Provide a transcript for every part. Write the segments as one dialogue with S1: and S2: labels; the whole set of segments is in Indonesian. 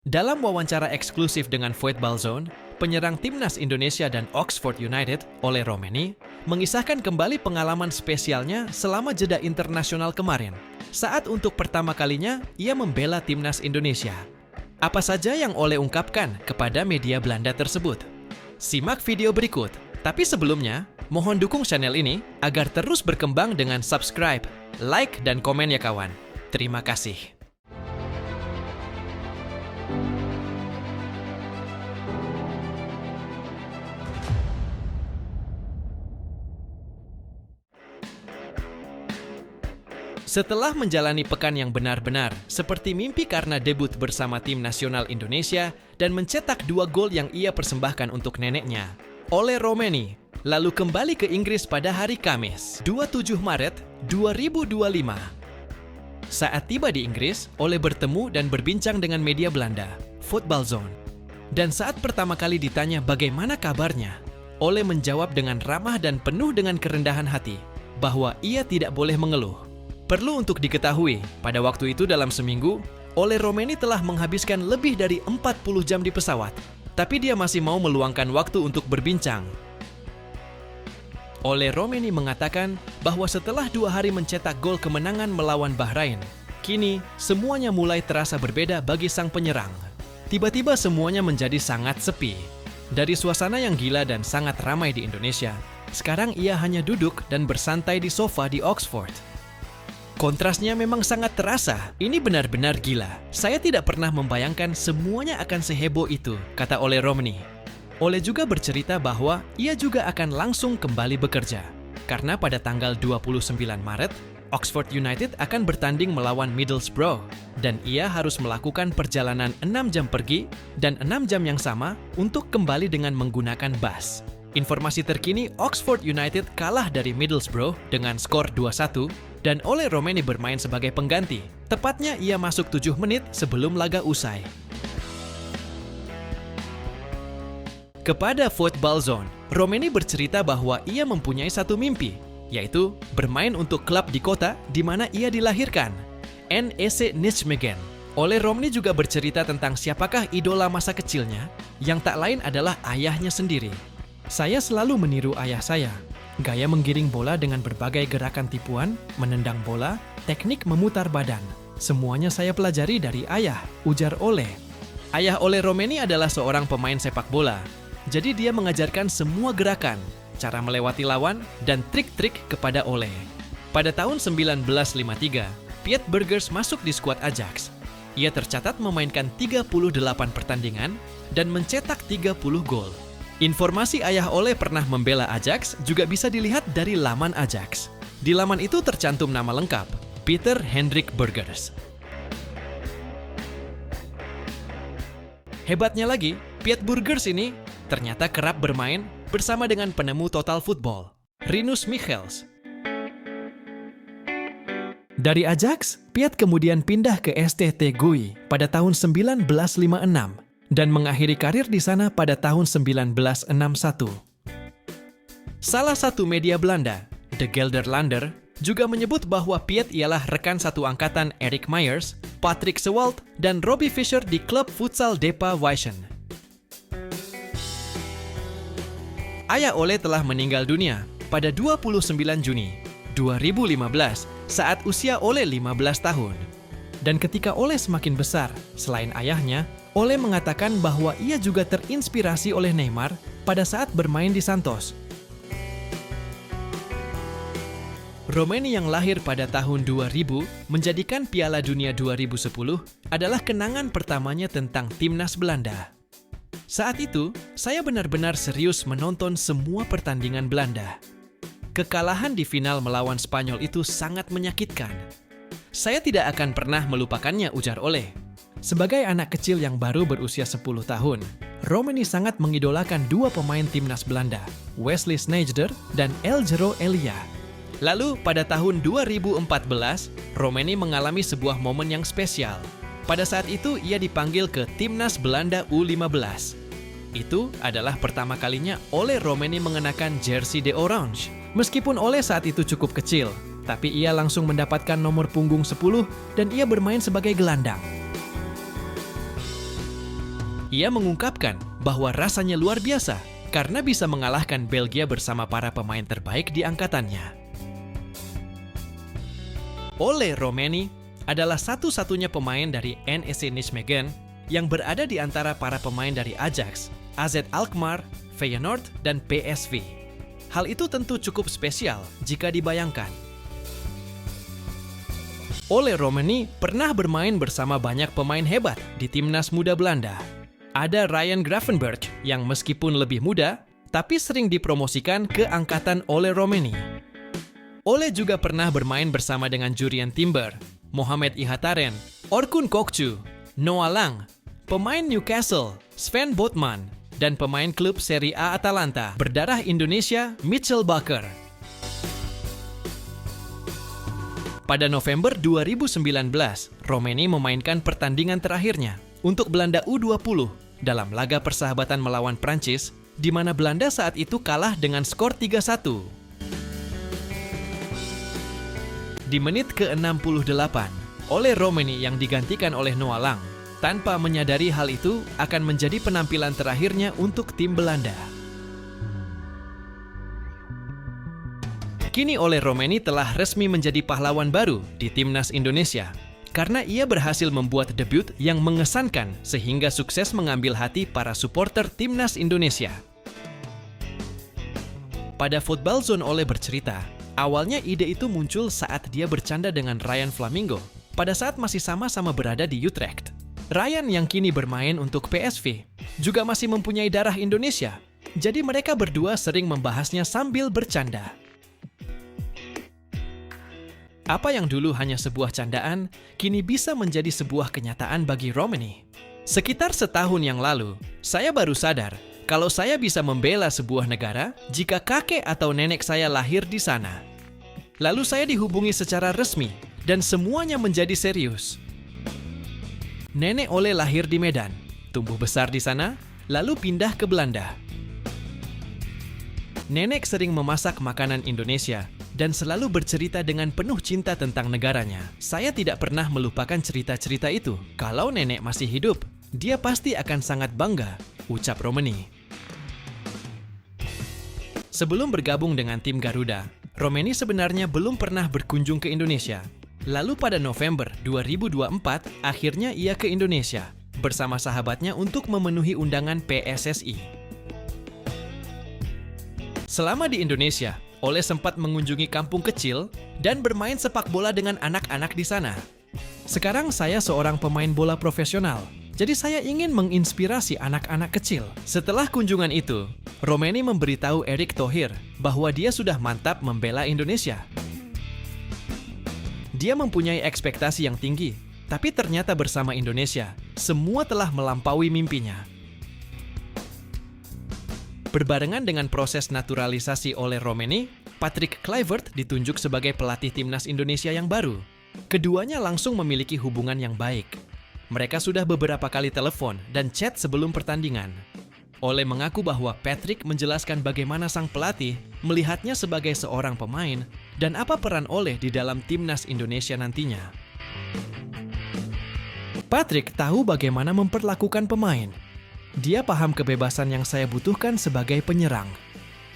S1: Dalam wawancara eksklusif dengan Football Zone, penyerang timnas Indonesia dan Oxford United, Ole Romeni, mengisahkan kembali pengalaman spesialnya selama jeda internasional kemarin, saat untuk pertama kalinya ia membela timnas Indonesia. Apa saja yang Ole ungkapkan kepada media Belanda tersebut? Simak video berikut. Tapi sebelumnya, mohon dukung channel ini agar terus berkembang dengan subscribe, like, dan komen ya kawan. Terima kasih. Setelah menjalani pekan yang benar-benar seperti mimpi karena debut bersama tim nasional Indonesia dan mencetak 2 gol yang ia persembahkan untuk neneknya, Ole Romeni lalu kembali ke Inggris pada hari Kamis, 27 Maret 2025. Saat tiba di Inggris, Ole bertemu dan berbincang dengan media Belanda, Football Zone. Dan saat pertama kali ditanya bagaimana kabarnya, Ole menjawab dengan ramah dan penuh dengan kerendahan hati bahwa ia tidak boleh mengeluh. Perlu untuk diketahui, pada waktu itu dalam seminggu, Ole Romeni telah menghabiskan lebih dari 40 jam di pesawat, tapi dia masih mau meluangkan waktu untuk berbincang. Ole Romeni mengatakan bahwa setelah 2 hari mencetak gol kemenangan melawan Bahrain, kini semuanya mulai terasa berbeda bagi sang penyerang. Tiba-tiba semuanya menjadi sangat sepi. Dari suasana yang gila dan sangat ramai di Indonesia, sekarang ia hanya duduk dan bersantai di sofa di Oxford. Kontrasnya memang sangat terasa. Ini benar-benar gila. Saya tidak pernah membayangkan semuanya akan seheboh itu, kata Ole Romeni. Ole juga bercerita bahwa ia juga akan langsung kembali bekerja. Karena pada tanggal 29 Maret, Oxford United akan bertanding melawan Middlesbrough. Dan ia harus melakukan perjalanan 6 jam pergi dan 6 jam yang sama untuk kembali dengan menggunakan bus. Informasi terkini, Oxford United kalah dari Middlesbrough dengan skor 2-1 dan Ole Romeni bermain sebagai pengganti. Tepatnya ia masuk 7 menit sebelum laga usai. Kepada Football Zone, Romeni bercerita bahwa ia mempunyai satu mimpi, yaitu bermain untuk klub di kota di mana ia dilahirkan, NEC Nijmegen. Ole Romeni juga bercerita tentang siapakah idola masa kecilnya, yang tak lain adalah ayahnya sendiri. Saya selalu meniru ayah saya. Gaya menggiring bola dengan berbagai gerakan tipuan, menendang bola, teknik memutar badan. Semuanya saya pelajari dari ayah, ujar Ole. Ayah Ole Romeni adalah seorang pemain sepak bola. Jadi dia mengajarkan semua gerakan, cara melewati lawan, dan trik-trik kepada Ole. Pada tahun 1953, Piet Burgers masuk di skuad Ajax. Ia tercatat memainkan 38 pertandingan dan mencetak 30 gol. Informasi ayah Ole pernah membela Ajax juga bisa dilihat dari laman Ajax. Di laman itu tercantum nama lengkap, Peter Hendrik Burgers. Hebatnya lagi, Piet Burgers ini ternyata kerap bermain bersama dengan penemu total football, Rinus Michels. Dari Ajax, Piet kemudian pindah ke STT Gui pada tahun 1956. Dan mengakhiri karir di sana pada tahun 1961. Salah satu media Belanda, De Gelderlander, juga menyebut bahwa Piet ialah rekan satu angkatan Erik Meyers, Patrick Sewald, dan Robbie Fischer di klub futsal Depa Wijchen. Ayah Ole telah meninggal dunia pada 29 Juni 2015 saat usia Ole 15 tahun. Dan ketika Ole semakin besar, selain ayahnya, Ole mengatakan bahwa ia juga terinspirasi oleh Neymar pada saat bermain di Santos. Romeni yang lahir pada tahun 2000 menjadikan Piala Dunia 2010 adalah kenangan pertamanya tentang timnas Belanda. Saat itu, saya benar-benar serius menonton semua pertandingan Belanda. Kekalahan di final melawan Spanyol itu sangat menyakitkan. Saya tidak akan pernah melupakannya, ujar Ole. Sebagai anak kecil yang baru berusia 10 tahun, Romeni sangat mengidolakan 2 pemain timnas Belanda, Wesley Sneijder dan Eljero Elia. Lalu pada tahun 2014, Romeni mengalami sebuah momen yang spesial. Pada saat itu ia dipanggil ke timnas Belanda U15. Itu adalah pertama kalinya Ole Romeni mengenakan jersey de orange. Meskipun Ole saat itu cukup kecil, tapi ia langsung mendapatkan nomor punggung 10 dan ia bermain sebagai gelandang. Ia mengungkapkan bahwa rasanya luar biasa karena bisa mengalahkan Belgia bersama para pemain terbaik di angkatannya. Ole Romeni adalah satu-satunya pemain dari NEC Nijmegen yang berada di antara para pemain dari Ajax, AZ Alkmaar, Feyenoord, dan PSV. Hal itu tentu cukup spesial jika dibayangkan. Ole Romeni pernah bermain bersama banyak pemain hebat di timnas muda Belanda. Ada Ryan Gravenberch yang meskipun lebih muda, tapi sering dipromosikan ke angkatan Ole Romeni. Ole juga pernah bermain bersama dengan Jurien Timber, Mohamed Ihattaren, Orkun Kokcu, Noah Lang, pemain Newcastle, Sven Botman, dan pemain klub Serie A Atalanta berdarah Indonesia, Mitchell Bakker. Pada November 2019, Romeni memainkan pertandingan terakhirnya untuk Belanda U20 dalam laga persahabatan melawan Prancis, di mana Belanda saat itu kalah dengan skor 3-1. Di menit ke-68, Ole Romeni yang digantikan oleh Noah Lang, tanpa menyadari hal itu akan menjadi penampilan terakhirnya untuk tim Belanda. Kini Ole Romeni telah resmi menjadi pahlawan baru di timnas Indonesia karena ia berhasil membuat debut yang mengesankan sehingga sukses mengambil hati para supporter timnas Indonesia. Pada Football Zone Ole bercerita, awalnya ide itu muncul saat dia bercanda dengan Ryan Flamingo pada saat masih sama-sama berada di Utrecht. Ryan yang kini bermain untuk PSV juga masih mempunyai darah Indonesia, jadi mereka berdua sering membahasnya sambil bercanda. Apa yang dulu hanya sebuah candaan, kini bisa menjadi sebuah kenyataan bagi Romeni. Sekitar setahun yang lalu, saya baru sadar kalau saya bisa membela sebuah negara jika kakek atau nenek saya lahir di sana. Lalu saya dihubungi secara resmi dan semuanya menjadi serius. Nenek Ole lahir di Medan, tumbuh besar di sana, lalu pindah ke Belanda. Nenek sering memasak makanan Indonesia dan selalu bercerita dengan penuh cinta tentang negaranya. Saya tidak pernah melupakan cerita-cerita itu. Kalau nenek masih hidup, dia pasti akan sangat bangga, ucap Romeni. Sebelum bergabung dengan tim Garuda, Romeni sebenarnya belum pernah berkunjung ke Indonesia. Lalu pada November 2024, akhirnya ia ke Indonesia bersama sahabatnya untuk memenuhi undangan PSSI. Selama di Indonesia, Ole sempat mengunjungi kampung kecil dan bermain sepak bola dengan anak-anak di sana. Sekarang saya seorang pemain bola profesional, jadi saya ingin menginspirasi anak-anak kecil. Setelah kunjungan itu, Romeni memberitahu Erick Thohir bahwa dia sudah mantap membela Indonesia. Dia mempunyai ekspektasi yang tinggi, tapi ternyata bersama Indonesia, semua telah melampaui mimpinya. Berbarengan dengan proses naturalisasi oleh Romeni, Patrick Kluivert ditunjuk sebagai pelatih timnas Indonesia yang baru. Keduanya langsung memiliki hubungan yang baik. Mereka sudah beberapa kali telepon dan chat sebelum pertandingan. Ole mengaku bahwa Patrick menjelaskan bagaimana sang pelatih melihatnya sebagai seorang pemain dan apa peran Ole di dalam timnas Indonesia nantinya. Patrick tahu bagaimana memperlakukan pemain. Dia paham kebebasan yang saya butuhkan sebagai penyerang.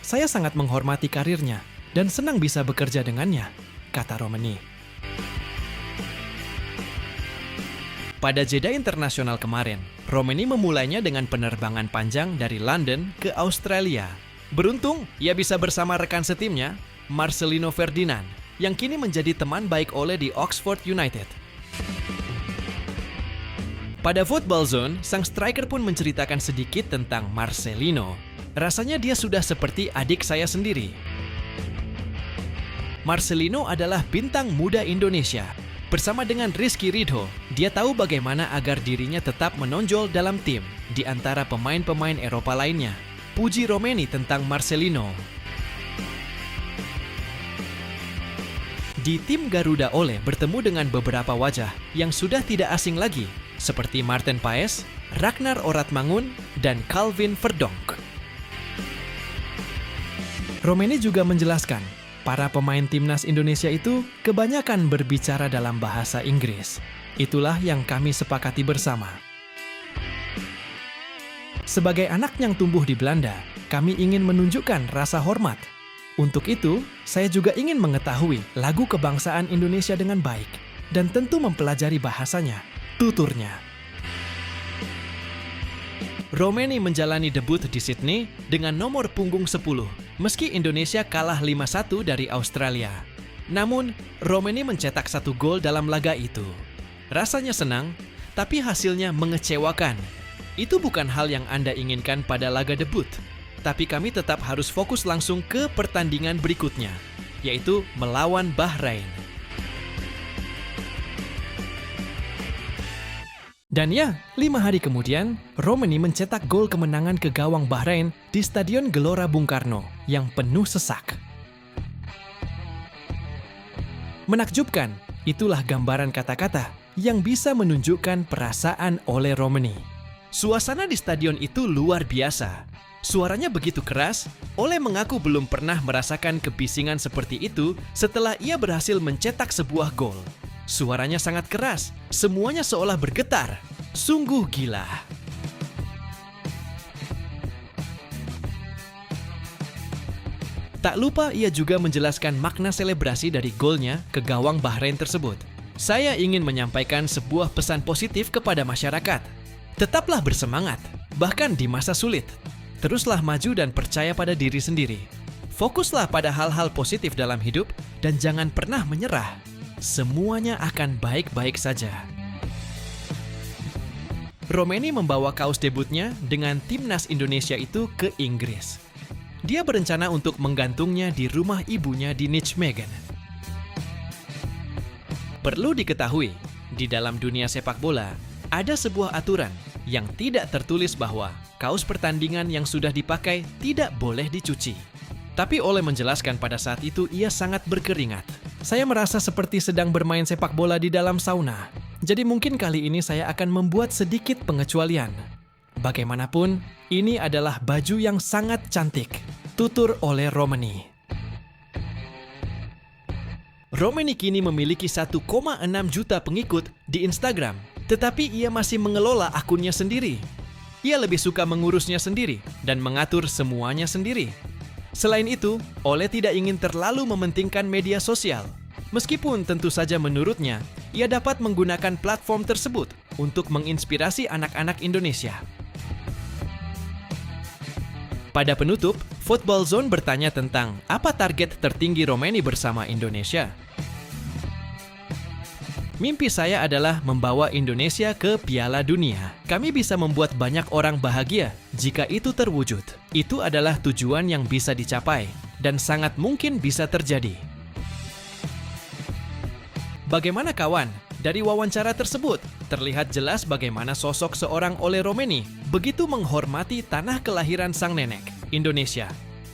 S1: Saya sangat menghormati karirnya dan senang bisa bekerja dengannya, kata Romeni. Pada jeda internasional kemarin, Romeni memulainya dengan penerbangan panjang dari London ke Australia. Beruntung, ia bisa bersama rekan setimnya, Marcelino Ferdinand, yang kini menjadi teman baik Ole di Oxford United. Pada Football Zone, sang striker pun menceritakan sedikit tentang Marcelino. Rasanya dia sudah seperti adik saya sendiri. Marcelino adalah bintang muda Indonesia. Bersama dengan Rizky Ridho, dia tahu bagaimana agar dirinya tetap menonjol dalam tim di antara pemain-pemain Eropa lainnya. Puji Romeni tentang Marcelino. Di tim Garuda, Ole bertemu dengan beberapa wajah yang sudah tidak asing lagi, seperti Maarten Paes, Ragnar Oratmangun, dan Calvin Verdonk. Romeni juga menjelaskan, para pemain timnas Indonesia itu kebanyakan berbicara dalam bahasa Inggris. Itulah yang kami sepakati bersama. Sebagai anak yang tumbuh di Belanda, kami ingin menunjukkan rasa hormat. Untuk itu, saya juga ingin mengetahui lagu kebangsaan Indonesia dengan baik dan tentu mempelajari bahasanya, tuturnya. Romeni menjalani debut di Sydney dengan nomor punggung 10, meski Indonesia kalah 5-1 dari Australia. Namun, Romeni mencetak 1 gol dalam laga itu. Rasanya senang, tapi hasilnya mengecewakan. Itu bukan hal yang Anda inginkan pada laga debut, tapi kami tetap harus fokus langsung ke pertandingan berikutnya, yaitu melawan Bahrain. Dan ya, 5 hari kemudian, Romeni mencetak gol kemenangan ke gawang Bahrain di Stadion Gelora Bung Karno yang penuh sesak. Menakjubkan, itulah gambaran kata-kata yang bisa menunjukkan perasaan oleh Romeni. Suasana di stadion itu luar biasa. Suaranya begitu keras, Ole mengaku belum pernah merasakan kebisingan seperti itu setelah ia berhasil mencetak sebuah gol. Suaranya sangat keras, semuanya seolah bergetar. Sungguh gila. Tak lupa ia juga menjelaskan makna selebrasi dari golnya ke gawang Bahrain tersebut. Saya ingin menyampaikan sebuah pesan positif kepada masyarakat. Tetaplah bersemangat, bahkan di masa sulit. Teruslah maju dan percaya pada diri sendiri. Fokuslah pada hal-hal positif dalam hidup dan jangan pernah menyerah. Semuanya akan baik-baik saja. Romeni membawa kaos debutnya dengan timnas Indonesia itu ke Inggris. Dia berencana untuk menggantungnya di rumah ibunya di Nijmegen. Perlu diketahui, di dalam dunia sepak bola, ada sebuah aturan yang tidak tertulis bahwa kaos pertandingan yang sudah dipakai tidak boleh dicuci. Tapi Ole menjelaskan pada saat itu ia sangat berkeringat. Saya merasa seperti sedang bermain sepak bola di dalam sauna. Jadi mungkin kali ini saya akan membuat sedikit pengecualian. Bagaimanapun, ini adalah baju yang sangat cantik, tutur oleh Romeni. Romeni kini memiliki 1,6 juta pengikut di Instagram, tetapi ia masih mengelola akunnya sendiri. Ia lebih suka mengurusnya sendiri dan mengatur semuanya sendiri. Selain itu, Ole tidak ingin terlalu mementingkan media sosial. Meskipun tentu saja menurutnya, ia dapat menggunakan platform tersebut untuk menginspirasi anak-anak Indonesia. Pada penutup, Football Zone bertanya tentang apa target tertinggi Romeni bersama Indonesia. Mimpi saya adalah membawa Indonesia ke Piala Dunia. Kami bisa membuat banyak orang bahagia jika itu terwujud. Itu adalah tujuan yang bisa dicapai dan sangat mungkin bisa terjadi. Bagaimana kawan? Dari wawancara tersebut, terlihat jelas bagaimana sosok seorang Ole Romeni begitu menghormati tanah kelahiran sang nenek, Indonesia.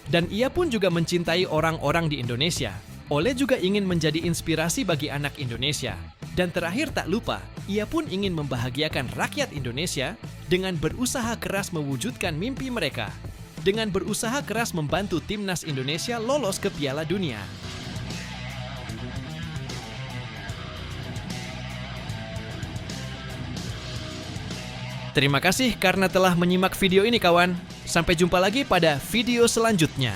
S1: Dan ia pun juga mencintai orang-orang di Indonesia. Ole juga ingin menjadi inspirasi bagi anak Indonesia. Dan terakhir tak lupa, ia pun ingin membahagiakan rakyat Indonesia dengan berusaha keras mewujudkan mimpi mereka. Dengan berusaha keras membantu timnas Indonesia lolos ke Piala Dunia. Terima kasih karena telah menyimak video ini kawan. Sampai jumpa lagi pada video selanjutnya.